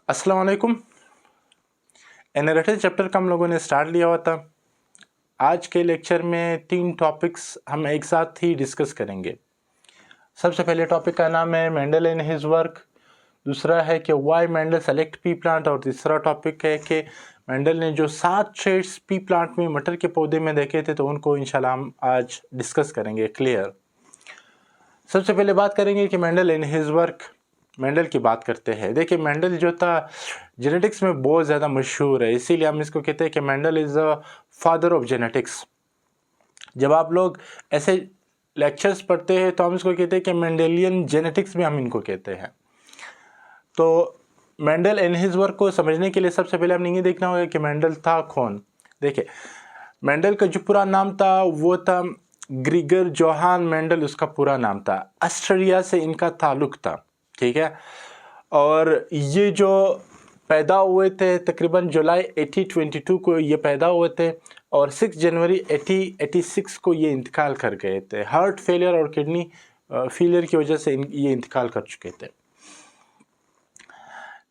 अस्सलाम वालेकुम। एनरेटिव चैप्टर का हम लोगों ने स्टार्ट लिया हुआ था। आज के लेक्चर में 3 टॉपिक्स हम एक साथ ही डिस्कस करेंगे। सबसे पहले टॉपिक का नाम है मेंडल एंड हिज वर्क, दूसरा है कि why Mendel select P plant, और तीसरा टॉपिक है कि मेंडल ने जो 7 ट्रेड्स पी प्लांट में मटर के पौधे में देखे थे तो उनको इंशाल्लाह हम आज डिस्कस करेंगे क्लियर। सबसे पहले बात करेंगे कि Mendel and his work. Mendel की बात करते हैं। देखिए मेंडल जो था जेनेटिक्स में बहुत ज़्यादा मशहूर है, इसीलिए हम इसको कहते हैं कि Mendel is the father of genetics. जब आप लोग ऐसे लेक्चर्स पढ़ते हैं तो हम इसको कहते हैं कि मेंडेलियन जेनेटिक्स में हम इनको कहते हैं। तो मेंडल एंड हिज वर्क को समझने के लिए सबसे पहले हमने ये देखना होगा कि मेंडल था कौन। देखिए मेंडल का जो पूरा नाम था वो था ग्रीगर जोहान मेंडल, उसका पूरा नाम था। ऑस्ट्रिया से इनका ताल्लुक था, ठीक है। और ये जो पैदा हुए थे तकरीबन जुलाई 1822 को ये पैदा हुए थे और 6 जनवरी 1886 को ये इंतकाल कर गए थे। हार्ट फेलियर और किडनी फेलियर की वजह से ये इंतकाल कर चुके थे।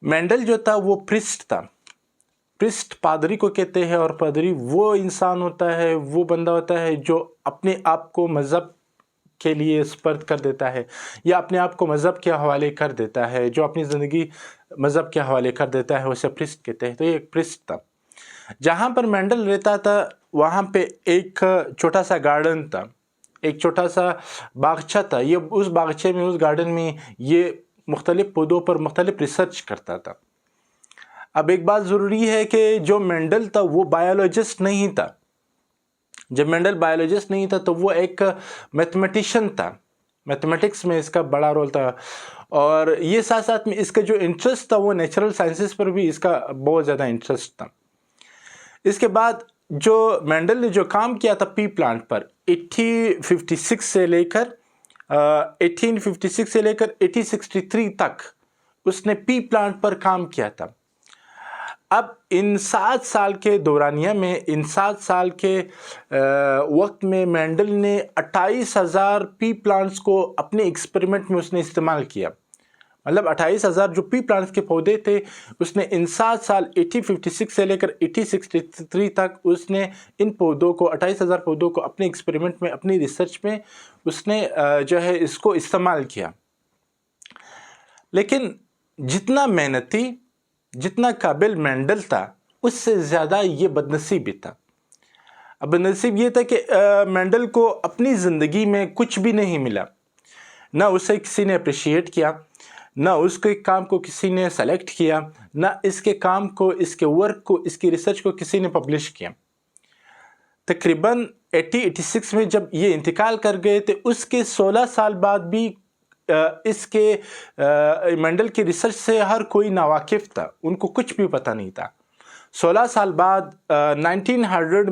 मेंडल जो था वो प्रिस्ट था। प्रिस्ट पादरी को कहते हैं, और पादरी वो इंसान होता है, वो बंदा होता है जो अपने आप को मज़हब के लिए स्पर्ध कर देता है या अपने आप को मज़हब के हवाले कर देता है, जो अपनी ज़िंदगी मज़हब के हवाले कर देता है, उसे प्रिस्ट कहते हैं। तो ये एक प्रिस्ट था। जहाँ पर मेंडल रहता था वहाँ पे एक छोटा सा गार्डन था, एक छोटा सा बागीचा था। ये उस बागीचे में, उस गार्डन में ये मुख्तलिफ पौधों पर मुख्तलिफ रिसर्च करता था। अब एक बात ज़रूरी है कि जो मेंडल था वो बायोलॉजिस्ट नहीं था। जब मेंडल बायोलॉजिस्ट नहीं था तो वो एक मैथमेटिशियन था। मैथमेटिक्स में इसका बड़ा रोल था, और ये साथ साथ में इसका जो इंटरेस्ट था वो नेचुरल साइंसेस पर भी इसका बहुत ज़्यादा इंटरेस्ट था। इसके बाद जो मेंडल ने जो काम किया था पी प्लांट पर 1856 से लेकर 1863 तक उसने पी प्लांट पर काम किया था। अब इन 7 साल के दौरानिया में, इन 7 साल के वक्त में मेंडल ने 28,000 पी प्लांट्स को अपने एक्सपेरिमेंट में उसने इस्तेमाल किया। मतलब 28,000 जो पी प्लांट्स के पौधे थे उसने इन 7 साल 1856 से लेकर 1863 तक उसने इन पौधों को 28,000 पौधों को अपने एक्सपेरिमेंट में, अपनी रिसर्च में उसने जो है इसको इस्तेमाल किया। लेकिन जितना मेहनती, जितना काबिल मेंडल था उससे ज़्यादा ये बदनसीब था। अब बदनसीब ये था कि मेंडल को अपनी ज़िंदगी में कुछ भी नहीं मिला। ना उसे किसी ने अप्रिशिएट किया, ना उसके काम को किसी ने सेलेक्ट किया, ना इसके काम को, इसके वर्क को, इसकी रिसर्च को किसी ने पब्लिश किया। तकरीबन 1886 में जब ये इंतकाल कर गए थे उसके 16 साल बाद भी इसके मेंडल की रिसर्च से हर कोई नावाकिफ था, उनको कुछ भी पता नहीं था। 16 साल बाद 1900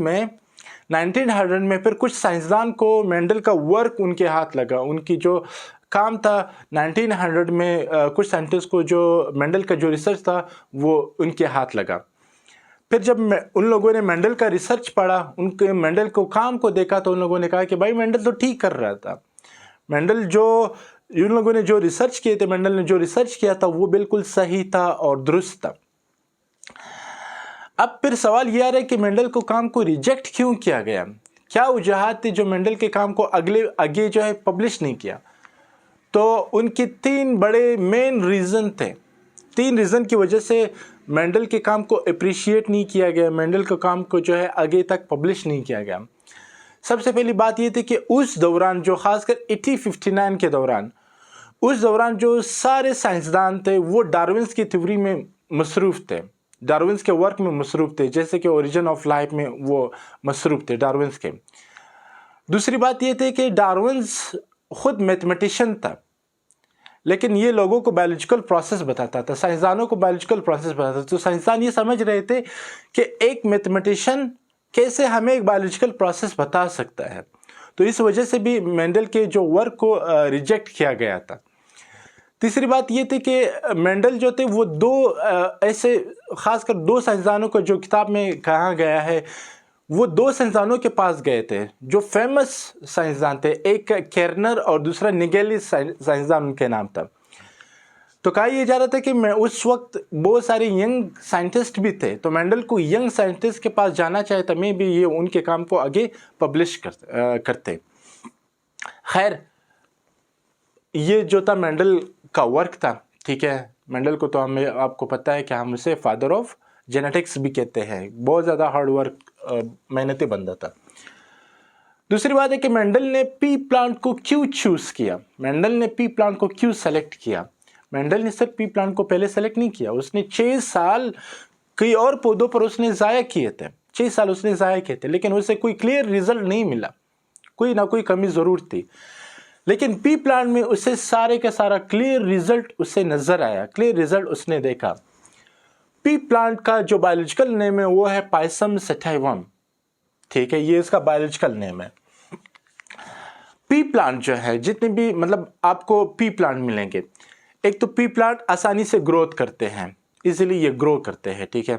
में फिर कुछ साइंसदान को मेंडल का वर्क उनके हाथ लगा। उनकी जो काम था 1900 में कुछ साइंटिस्ट को जो मेंडल का जो रिसर्च था वो उनके हाथ लगा। फिर जब उन लोगों ने मेंडल का रिसर्च पढ़ा, उनके मेंडल को काम को देखा, तो उन लोगों ने कहा कि भाई मेंडल तो ठीक कर रहा था। मेंडल जो उन लोगों ने जो रिसर्च किए थे, मेंडल ने जो रिसर्च किया था वो बिल्कुल सही था और दुरुस्त था। अब फिर सवाल यह आ रहा है कि मेंडल को काम को रिजेक्ट क्यों किया गया? क्या वजूहात थी जो मेंडल के काम को आगे जो है पब्लिश नहीं किया? तो उनके 3 बड़े मेन रीज़न थे। 3 रीज़न की वजह से मेंडल के काम को अप्रिशिएट नहीं किया गया, मेंडल के काम को जो है आगे तक पब्लिश नहीं किया गया। सबसे पहली बात ये थी कि उस दौरान, जो खासकर 1859 के दौरान, उस दौरान जो सारे साइंसदान थे वो डार्विन्स की थ्योरी में मसरूफ़ थे, डार्विन्स के वर्क में मसरूफ़ थे, जैसे कि ओरिजिन ऑफ लाइफ में वो मसरूफ़ थे डार्विन्स के। दूसरी बात ये थी कि डार्विन्स खुद मैथमेटिशियन था, लेकिन ये लोगों को बायोलॉजिकल प्रोसेस बताता था, साइंसदानों को बायोलॉजिकल प्रोसेस बताता था। तो साइंसदान ये समझ रहे थे कि एक मैथमेटिशियन कैसे हमें एक बायोलॉजिकल प्रोसेस बता सकता है। तो इस वजह से भी मेंडल के जो वर्क को रिजेक्ट किया गया था। तीसरी बात ये थी कि मेंडल जो थे वो 2 ऐसे, खासकर 2 साइंसदानों को जो किताब में कहा गया है, वो 2 साइंसदानों के पास गए थे जो फेमस साइंसदान थे। एक केर्नर और दूसरा निगेली साइंसदान उनके नाम था। तो कहा यह जा रहा था कि मैं उस वक्त बहुत सारे यंग साइंटिस्ट भी थे, तो मेंडल को यंग साइंटिस्ट के पास जाना चाहिए था, मैं भी ये उनके काम को आगे पब्लिश करते। खैर, ये जो था मेंडल का वर्क था, ठीक है। मेंडल को तो हमें आपको पता है कि हम उसे फादर ऑफ जेनेटिक्स भी कहते हैं। बहुत ज़्यादा हार्ड वर्क, मेहनती बंदा था। दूसरी बात है कि मेंडल ने पी प्लांट को क्यों चूज किया, मेंडल ने पी प्लांट को क्यों सेलेक्ट किया। मेंडल ने सिर्फ पी प्लांट को पहले सेलेक्ट नहीं किया, उसने 6 साल कई और पौधों पर उसने ज़ाया किए थे, 6 साल उसने ज़ाया किए थे, लेकिन उसे कोई क्लियर रिजल्ट नहीं मिला, कोई ना कोई कमी ज़रूर थी। लेकिन पी प्लांट में उसे सारे का सारा क्लियर रिजल्ट उसे नज़र आया, क्लियर रिजल्ट उसने देखा। पी प्लांट का जो बायोलॉजिकल नेम है वो है पायसम सटाइवम, ठीक है, ये इसका बायोलॉजिकल नेम है। पी प्लांट जो है, जितने भी मतलब आपको पी प्लांट मिलेंगे, एक तो पी प्लांट आसानी से ग्रोथ करते हैं, इजीली ये ग्रो करते हैं, ठीक है।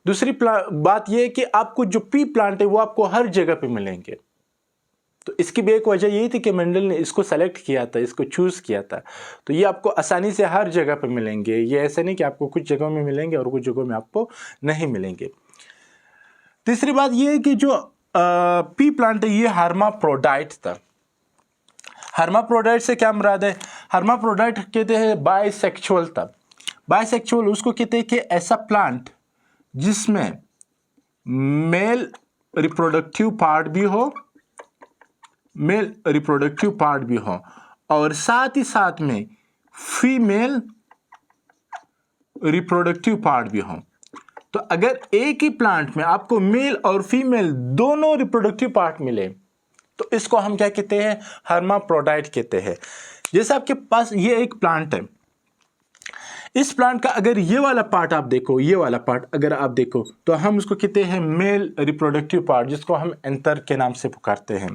दूसरी बात ये है कि आपको जो पी प्लांट है वो आपको हर जगह पे मिलेंगे। तो इसकी भी एक वजह यही थी कि मेंडल ने इसको सेलेक्ट किया था, इसको चूज किया था, तो ये आपको आसानी से हर जगह पे मिलेंगे। ये ऐसे नहीं कि आपको कुछ जगहों में मिलेंगे और कुछ जगहों में आपको नहीं मिलेंगे। तीसरी बात ये है कि जो पी प्लांट है ये हर्माफ्रोडाइट था। हर्माफ्रोडाइट से क्या मुराद है, हर्माफ्रोडाइट कहते हैं बाइसेक्सुअल था। बाइसेक्सुअल उसको कहते हैं कि ऐसा प्लांट जिसमें मेल रिप्रोडक्टिव पार्ट भी हो, मेल रिप्रोडक्टिव पार्ट भी हो, और साथ ही साथ में फीमेल रिप्रोडक्टिव पार्ट भी हो। तो अगर एक ही प्लांट में आपको मेल और फीमेल दोनों रिप्रोडक्टिव पार्ट मिले तो इसको हम क्या कहते हैं, हर्माफ्रोडाइट कहते हैं। जैसे आपके पास ये एक प्लांट है, इस प्लांट का अगर ये वाला पार्ट आप देखो, ये वाला पार्ट अगर आप देखो तो हम उसको कहते हैं मेल रिप्रोडक्टिव पार्ट, जिसको हम एंथर के नाम से पुकारते हैं।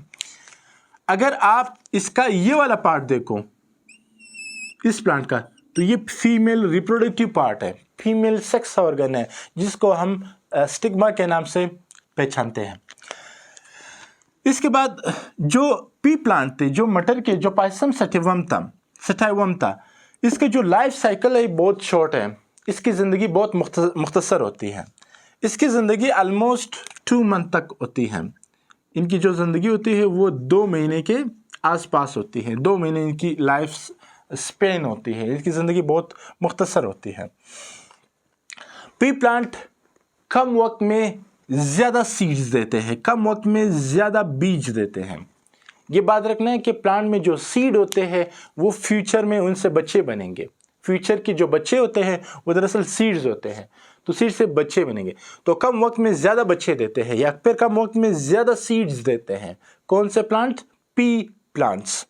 अगर आप इसका ये वाला पार्ट देखो इस प्लांट का, तो ये फीमेल रिप्रोडक्टिव पार्ट है, फीमेल सेक्स ऑर्गन है, जिसको हम स्टिग्मा के नाम से पहचानते हैं। इसके बाद जो पी प्लांट थे, जो मटर के, जो पायसम सटाइवम था, इसके जो लाइफ साइकिल है बहुत शॉर्ट है, इसकी ज़िंदगी बहुत मुख्तसर होती है। इसकी ज़िंदगी ऑलमोस्ट 2 मंथ तक होती है। इनकी जो ज़िंदगी होती है वो 2 महीने के आसपास होती है, 2 महीने इनकी लाइफ स्पेन होती है, इसकी ज़िंदगी बहुत मुख्तसर होती है। पी प्लांट कम वक्त में ज़्यादा सीड्स देते हैं, कम वक्त में ज़्यादा बीज देते हैं। ये बात रखना है कि प्लांट में जो सीड होते हैं वो फ्यूचर में उनसे बच्चे बनेंगे। फ्यूचर के जो बच्चे होते हैं वो दरअसल सीड्स होते हैं, तो सीड से बच्चे बनेंगे। तो कम वक्त में ज़्यादा बच्चे देते हैं या फिर कम वक्त में ज़्यादा सीड्स देते हैं। कौन से प्लांट? P plants.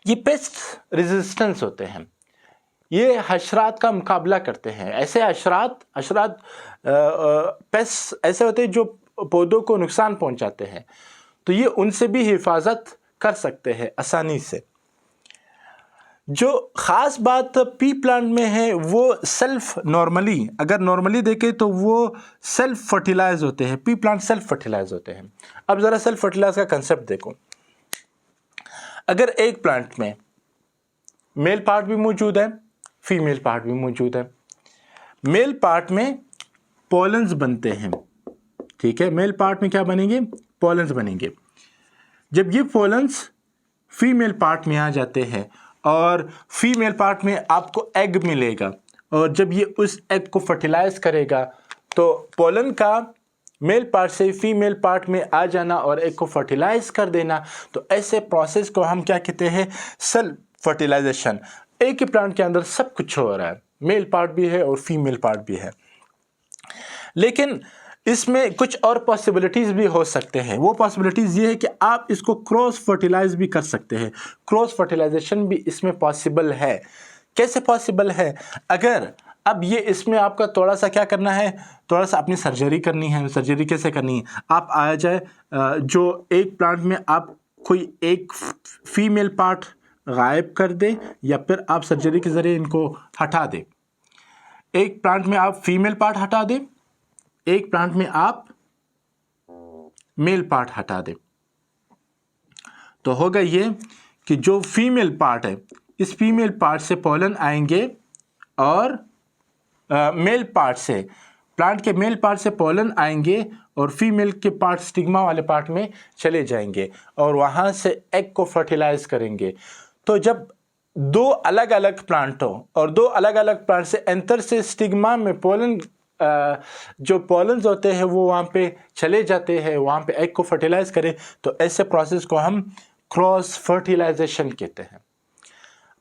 ये पेस्ट रेजिस्टेंस होते हैं, ये हशरात का मुकाबला करते हैं। ऐसे हशरात पेस्ट ऐसे होते हैं जो पौधों को नुकसान पहुंचाते हैं, तो ये उनसे भी हिफाजत कर सकते हैं आसानी से। जो ख़ास बात पी प्लांट में है वो सेल्फ नॉर्मली, अगर नॉर्मली देखें तो वो सेल्फ फर्टिलाइज होते हैं। पी प्लांट सेल्फ फर्टिलाइज होते हैं। अब ज़रा सेल्फ फर्टिलाइज का कंसेप्ट देखो। अगर एक प्लांट में मेल पार्ट भी मौजूद है, फीमेल पार्ट भी मौजूद है, मेल पार्ट में पॉलन्स बनते हैं, ठीक है, मेल पार्ट में क्या बनेंगे? पॉलन्स बनेंगे। जब ये पॉलन्स फीमेल पार्ट में आ जाते हैं और फीमेल पार्ट में आपको एग मिलेगा, और जब ये उस एग को फर्टिलाइज करेगा तो पॉलन का मेल पार्ट से फीमेल पार्ट में आ जाना और एग को फर्टिलाइज कर देना, तो ऐसे प्रोसेस को हम क्या कहते हैं? Self fertilization. एक ही प्लांट के अंदर सब कुछ हो रहा है, मेल पार्ट भी है और फीमेल पार्ट भी है। लेकिन इसमें कुछ और पॉसिबिलिटीज़ भी हो सकते हैं। वो पॉसिबिलिटीज़ ये है कि आप इसको क्रॉस फर्टिलाइज भी कर सकते हैं। क्रॉस फर्टिलाइजेशन भी इसमें पॉसिबल है। कैसे पॉसिबल है? अगर अब ये इसमें आपका थोड़ा सा क्या करना है, थोड़ा सा अपनी सर्जरी करनी है। सर्जरी कैसे करनी है? आप आ जाए जो एक प्लांट में आप कोई एक फीमेल पार्ट गायब कर दे या फिर आप सर्जरी के ज़रिए इनको हटा दें। एक प्लांट में आप फीमेल पार्ट हटा दें, एक प्लांट में आप मेल पार्ट हटा दें, तो होगा ये कि जो फीमेल पार्ट है इस फीमेल पार्ट से पोलन आएंगे और मेल पार्ट से, प्लांट के मेल पार्ट से पोलन आएंगे और फीमेल के पार्ट स्टिग्मा वाले पार्ट में चले जाएंगे और वहाँ से एग को फर्टिलाइज करेंगे। तो जब दो अलग अलग प्लांटों और दो अलग अलग प्लांट से एंथर से स्टिग्मा में पोलन, जो पोलन्स होते हैं वो वहाँ पे चले जाते हैं, वहाँ पे एग को फर्टिलाइज करें, तो ऐसे प्रोसेस को हम क्रॉस फर्टिलाइजेशन कहते हैं।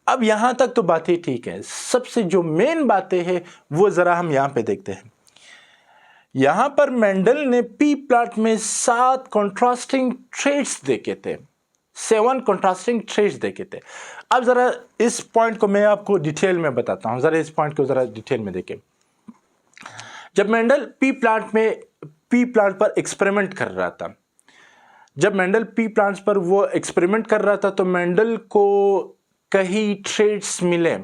अब यहाँ तक तो बात ही ठीक है। सबसे जो मेन बातें हैं वो ज़रा हम यहाँ पे देखते हैं। यहाँ पर मेंडल ने पी प्लांट में 7 कॉन्ट्रास्टिंग ट्रेट्स देखे थे, 7 कॉन्ट्रास्टिंग ट्रेट्स देखे थे। अब ज़रा इस पॉइंट को मैं आपको डिटेल में बताता हूँ, ज़रा इस पॉइंट को ज़रा डिटेल में देखें। जब मेंडल पी प्लांट पर एक्सपेरिमेंट कर रहा था, जब मेंडल पी प्लांट्स पर वो एक्सपेरिमेंट कर रहा था तो मेंडल को कई ट्रेट्स मिले,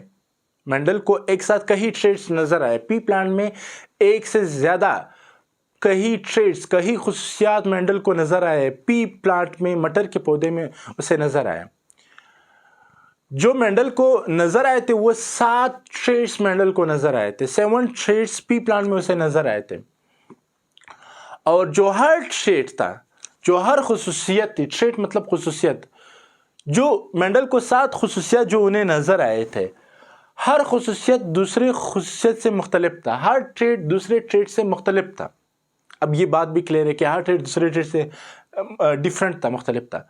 मेंडल को एक साथ कई ट्रेट्स नजर आए। पी प्लांट में एक से ज्यादा कई ट्रेट्स, कई खुसूसियात मेंडल को नजर आए। पी प्लांट में, मटर के पौधे में उसे नजर आया। जो मेंडल को नजर आए थे वो 7 ट्रेट्स मेंडल को नजर आए थे, 7 ट्रेट्स पी प्लांट में उसे नजर आए थे। और जो हर ट्रेट था, जो हर खुसूसियत थी, ट्रेट मतलब खुसूसियत, जो मेंडल को 7 खुसूसियत जो उन्हें नजर आए थे, हर खुसूसियत दूसरे खुसूसियत से मुख्तलिफ था, हर ट्रेट दूसरे ट्रेट से मुख्तलिफ था। अब ये बात भी क्लियर है कि हर ट्रेट दूसरे ट्रेट से डिफरेंट था, मुख्तलिफ था।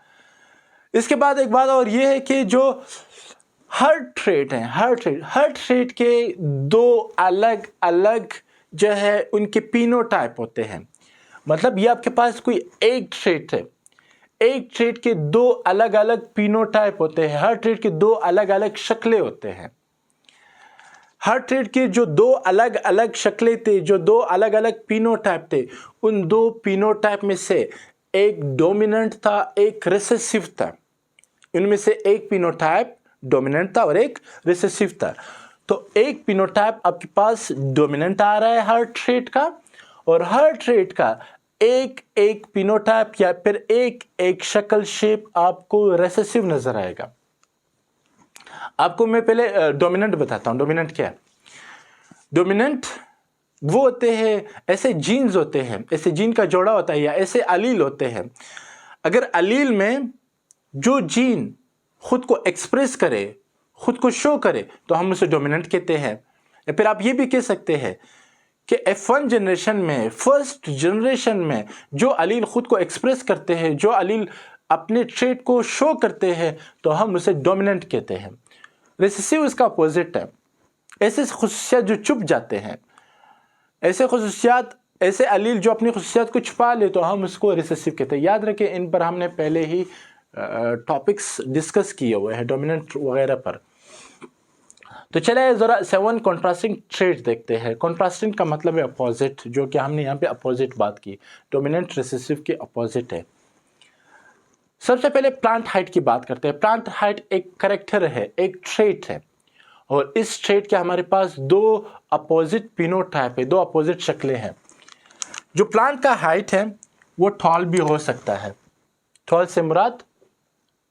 इसके बाद एक बात और ये है कि जो हर ट्रेट है, हर ट्रेट के 2 अलग अलग जो है उनके पीनोटाइप होते हैं। मतलब ये आपके पास कोई एक ट्रेट है, एक ट्रेट के 2 अलग अलग पीनोटाइप होते हैं, हर ट्रेट के 2 अलग अलग शक्लें होते हैं। हर ट्रेट के जो 2 अलग अलग शक्लें थे, जो 2 अलग अलग पीनोटाइप थे, उन 2 पीनोटाइप में से एक डोमिनेंट था, एक रिसेसिव था। इनमें से एक पीनोटाइप डोमिनेंट था और एक रिसेसिव था। तो एक पीनोटाइप आपके पास डोमिनेंट आ रहा है हर ट्रेट का, और हर ट्रेट का एक एक पीनोटाइप या फिर एक एक शक्ल, शेप आपको रिसेसिव नजर आएगा। आपको मैं पहले डोमिनेंट बताता हूं। डोमिनेंट क्या है? डोमिनेंट वो होते हैं, ऐसे जीन्स होते हैं, ऐसे जीन का जोड़ा होता है या ऐसे अलील होते हैं। अगर अलील में जो जीन खुद को एक्सप्रेस करे, खुद को शो करे, तो हम उसे डोमिनेंट कहते हैं। या फिर आप ये भी कह सकते हैं कि F1 जनरेशन में, फर्स्ट जनरेशन में जो अलील खुद को एक्सप्रेस करते हैं, जो अलील अपने ट्रेट को शो करते हैं, तो हम उसे डोमिनेंट कहते हैं। रिसेसिव इसका अपोजिट है। ऐसे खुसूसियात जो छुप जाते हैं, ऐसे खुसूसियात, ऐसे अलील जो अपनी खुसूसियात को छुपा ले, तो हम उसको रिसेसिव कहते हैं। याद रखें, इन पर हमने पहले ही टॉपिक्स डिस्कस किए हुए हैं, डोमिनेंट वगैरह पर। तो चले जरा 7 कॉन्ट्रास्टिंग ट्रेट देखते हैं। कॉन्ट्रास्टिंग का मतलब है अपोजिट, जो कि हमने यहाँ पे अपोजिट बात की, डोमिनेंट रिसेसिव के अपोजिट है। सबसे पहले प्लांट हाइट की बात करते हैं। प्लांट हाइट एक कैरेक्टर है, एक ट्रेट है, और इस ट्रेट के हमारे पास 2 अपोजिट पिनोटाइप है, 2 अपोजिट शक्लें हैं। जो प्लांट का हाइट है वो टॉल भी हो सकता है। टॉल से मुराद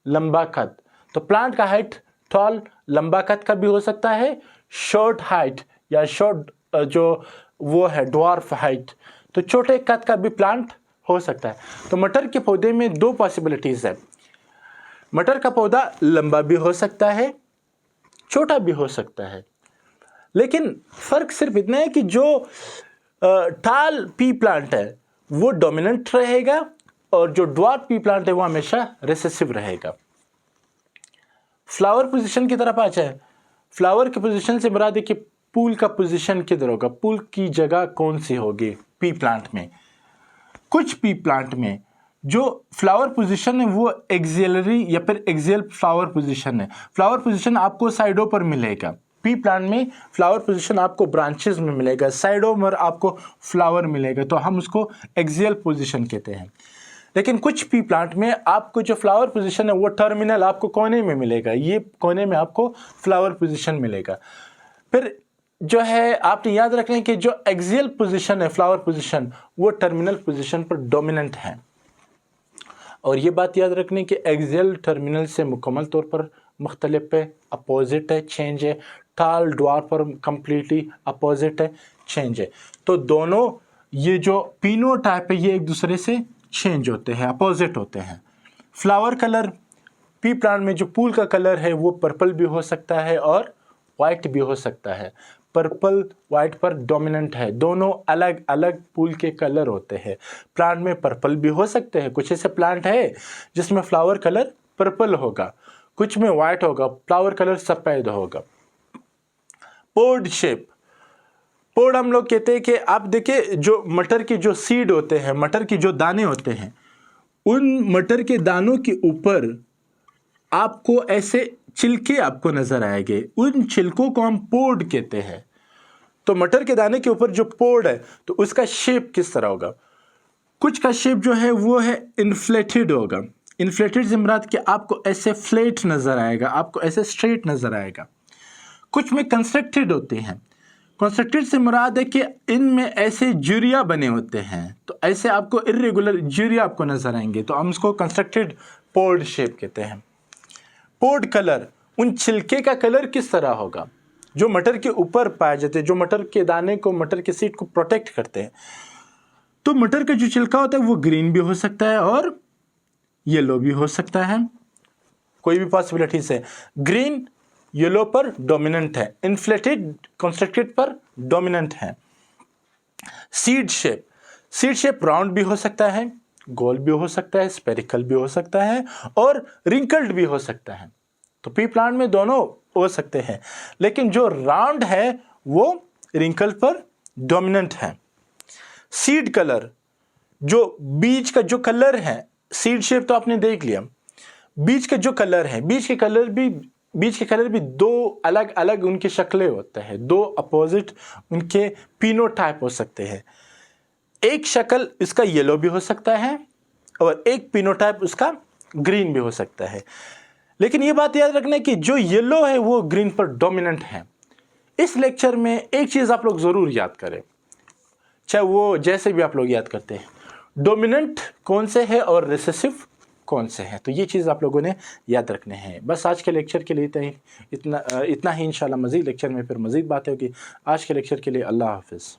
लंबा कद। तो प्लांट का हाइट टॉल, लंबा कद का भी हो सकता है, शॉर्ट हाइट या शॉर्ट जो वो है ड्वार्फ हाइट, तो छोटे कद का भी प्लांट हो सकता है। तो मटर के पौधे में 2 पॉसिबिलिटीज है। मटर का पौधा लंबा भी हो सकता है, छोटा भी हो सकता है, लेकिन फर्क सिर्फ इतना है कि जो टाल पी प्लांट है वो डोमिनेंट रहेगा और जो ड्वार्फ पी प्लांट है वो हमेशा रिसेसिव रहेगा। फ्लावर पोजीशन की तरफ आ जाए। फ्लावर की पोजीशन से मुराद है कि पूल का पोजीशन किधर होगा, पूल की जगह कौन सी होगी पी प्लांट में। कुछ पी प्लांट में जो फ्लावर पोजीशन है वो एक्सिलरी या फिर एक्सियल फ्लावर पोजीशन है। फ्लावर पोजीशन आपको साइडों पर मिलेगा। पी प्लांट में फ्लावर पोजीशन आपको ब्रांचेस में मिलेगा, साइडों में आपको फ्लावर मिलेगा, तो हम उसको एक्सियल पोजीशन कहते हैं। लेकिन कुछ पी प्लांट में आपको जो फ्लावर पोजीशन है वो टर्मिनल आपको कोने में मिलेगा, ये कोने में आपको फ्लावर पोजीशन मिलेगा। फिर जो है आपने याद रखना है कि जो एक्सियल पोजीशन है फ्लावर पोजीशन वो टर्मिनल पोजीशन पर डोमिनेंट है। और ये बात याद रखने कि एक्सियल टर्मिनल से मुकम्मल तौर पर मुख्तलिफ है, अपोजिट है, चेंज है। टाल ड्वार्फ और कम्प्लीटली अपोजिट है, चेंज है। तो दोनों ये जो फिनोटाइप है ये एक दूसरे से चेंज होते हैं, अपोजिट होते हैं। फ्लावर कलर, पी प्लांट में जो फूल का कलर है वो पर्पल भी हो सकता है और वाइट भी हो सकता है। पर्पल वाइट पर डोमिनेंट है, दोनों अलग अलग फूल के कलर होते हैं। प्लांट में पर्पल भी हो सकते हैं, कुछ ऐसे प्लांट है जिसमें फ्लावर कलर पर्पल होगा, कुछ में वाइट होगा, फ्लावर कलर सफ़ेद होगा। पोड शेप, पोड हम लोग कहते हैं कि आप देखिए जो मटर की जो सीड होते हैं, मटर की जो दाने होते हैं, उन मटर के दानों के ऊपर आपको ऐसे छिलके आपको नजर आएंगे, उन छिलकों को हम पोड कहते हैं। तो मटर के दाने के ऊपर जो पोड है तो उसका शेप किस तरह होगा? कुछ का शेप जो है वो है इन्फ्लेटेड होगा। इन्फ्लेटेड से मुराद कि आपको ऐसे फ्लैट नजर आएगा, आपको ऐसे स्ट्रेट नजर आएगा। कुछ में कंस्ट्रक्टेड होते हैं। कंस्ट्रक्टेड से मुराद है कि इनमें ऐसे ज्यूरिया बने होते हैं, तो ऐसे आपको इर्रेगुलर ज्यूरिया आपको नजर आएंगे, तो हम उसको कंस्ट्रक्टेड पोड शेप कहते हैं। पोड कलर, उन छिलके का कलर किस तरह होगा जो मटर के ऊपर पाए जाते हैं, जो मटर के दाने को, मटर के सीड को प्रोटेक्ट करते हैं। तो मटर का जो छिलका होता है वो ग्रीन भी हो सकता है और येलो भी हो सकता है, कोई भी पॉसिबिलिटी से। ग्रीन येलो पर डोमिनेंट है, इन्फ्लेटेड कंस्ट्रक्टेड पर डोमिनेंट है। Seed shape, seed shape round भी हो सकता है, गोल भी हो सकता है, स्पेरिकल भी हो सकता है और रिंकल्ड भी हो सकता है। तो पी प्लांट में दोनों हो सकते हैं, लेकिन जो राउंड है वो रिंकल पर डोमिनेंट है। सीड कलर, जो बीज का जो कलर है, सीड शेप तो आपने देख लिया, बीज का जो कलर है, बीज के कलर भी दो अलग अलग उनकी शक्लें होते हैं, दो अपोजिट उनके फिनोटाइप हो सकते हैं। एक शक्ल इसका येलो भी हो सकता है और एक फिनोटाइप उसका ग्रीन भी हो सकता है। लेकिन ये बात याद रखना कि जो येलो है वो ग्रीन पर डोमिनेंट है। इस लेक्चर में एक चीज आप लोग जरूर याद करें, चाहे वो जैसे भी आप लोग याद करते हैं, डोमिनेंट कौन से है और रिसेसिव कौन से हैं। तो ये चीज़ आप लोगों ने याद रखने हैं। बस आज के लेक्चर के लिए इतना ही। इंशाल्लाह मज़ीद लेक्चर में फिर मज़ीद बातें होगी। आज के लेक्चर के लिए अल्लाह हाफिज़।